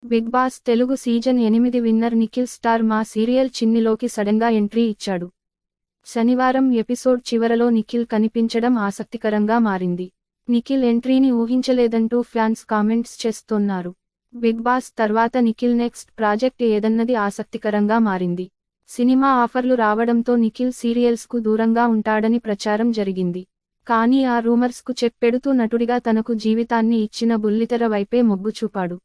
Big boss Telugu season 8 winner Nikhil star Maa serial చిన్నిలోకి సడన్గా entry ఇచ్చాడు. శనివారం ఎపిసోడ్ చివరలో నిఖిల్ కనిపించడం ఆసక్తికరంగా మారింది. నిఖిల్ ఎంట్రీని ఊహించలేదంటూ ఫ్యాన్స్ కామెంట్స్ చేస్తున్నారు. బిగ్ బాస్ తర్వాత నిఖిల్ నెక్స్ట్ ప్రాజెక్ట్ ఏదన్నది ఆసక్తికరంగా మారింది. సినిమా ఆఫర్లు రావడంతో నిఖిల్ సీరియల్స్కు దూరంగా ఉంటాడని ప్రచారం జరిగింది. కానీ ఆ రూమర్స్కు చెక్ నటుడిగా తనకు జీవితాన్ని ఇచ్చిన బుల్లితెర వైపే మొగ్గు చూపాడు.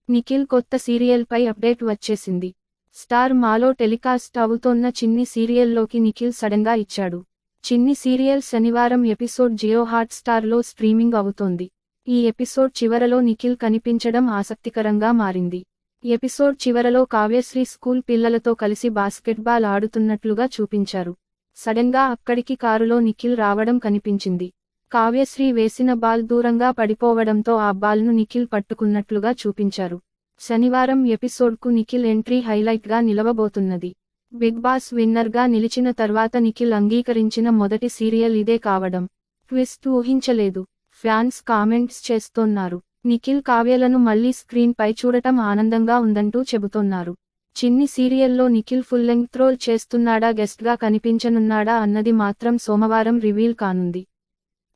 నిఖిల్ కొత్త సీరియల్పై అప్డేట్ వచ్చేసింది. స్టార్ మాలో టెలికాస్ట్ అవుతోన్న చిన్ని సీరియల్లోకి నిఖిల్ సడన్గా ఇచ్చాడు. చిన్ని సీరియల్ శనివారం ఎపిసోడ్ జియో హాట్స్టార్లో స్ట్రీమింగ్ అవుతోంది. ఈ ఎపిసోడ్ చివరలో నిఖిల్ కనిపించడం ఆసక్తికరంగా మారింది. ఎపిసోడ్ చివరలో కావ్యశ్రీ స్కూల్ పిల్లలతో కలిసి బాస్కెట్బాల్ ఆడుతున్నట్లుగా చూపించారు. సడన్గా అక్కడికి కారులో నిఖిల్ రావడం కనిపించింది. కావ్యశ్రీ వేసిన బాల్ దూరంగా పడిపోవడంతో ఆ బాల్ను నిఖిల్ పట్టుకున్నట్లుగా చూపించారు. శనివారం ఎపిసోడ్కు నిఖిల్ ఎంట్రీ హైలైట్గా నిలవబోతున్నది. బిగ్ బాస్ విన్నర్గా నిలిచిన తర్వాత నిఖిల్ అంగీకరించిన మొదటి సీరియల్ ఇదే కావడం ట్విస్ట్ ఊహించలేదు. ఫ్యాన్స్ కామెంట్స్ చేస్తోన్నారు. నిఖిల్ కావ్యలను మళ్లీ స్క్రీన్ పై చూడటం ఆనందంగా ఉందంటూ చెబుతోన్నారు. చిన్ని సీరియల్లో నిఖిల్ ఫుల్ లెంగ్త్ రోల్ చేస్తున్నాడా, గెస్ట్గా కనిపించనున్నాడా అన్నది మాత్రం సోమవారం రివీల్ కానుంది.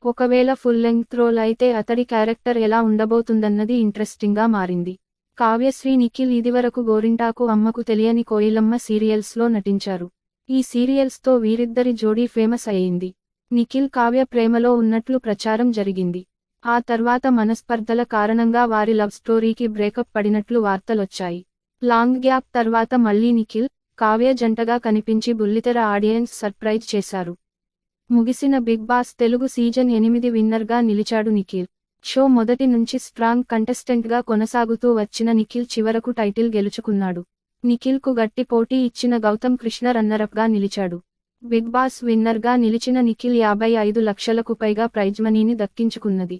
ఒకవేళ ఫుల్ లెంగ్త్ రోల్ అయితే అతడి క్యారెక్టర్ ఎలా ఉండబోతుందన్నది ఇంట్రెస్టింగ్గా మారింది. కావ్యశ్రీ నిఖిల్ ఇదివరకు గోరింటాకు అమ్మకు తెలియని కోయిలమ్మ సీరియల్స్లో నటించారు. ఈ సీరియల్స్తో వీరిద్దరి జోడీ ఫేమస్ అయ్యింది. నిఖిల్ కావ్య ప్రేమలో ఉన్నట్లు ప్రచారం జరిగింది. ఆ తర్వాత మనస్పర్ధల కారణంగా వారి లవ్ స్టోరీకి బ్రేకప్ పడినట్లు వార్తలొచ్చాయి. లాంగ్ గ్యాప్ తర్వాత మళ్లీ నిఖిల్, కావ్య జంటగా కనిపించి బుల్లితెర ఆడియన్స్ సర్ప్రైజ్ చేశారు. ముగిసిన బిగ్ బాస్ తెలుగు సీజన్ 8 విన్నర్గా నిలిచాడు నిఖిల్. షో మొదటి నుంచి స్ట్రాంగ్ కంటెస్టెంట్గా కొనసాగుతూ వచ్చిన నిఖిల్ చివరకు టైటిల్ గెలుచుకున్నాడు. నిఖిల్కు గట్టి పోటీ ఇచ్చిన గౌతమ్ కృష్ణ రన్నరప్గా నిలిచాడు. బిగ్ బాస్ విన్నర్గా నిలిచిన నిఖిల్ 55 లక్షలకు పైగా ప్రైజ్ మనీని దక్కించుకున్నది.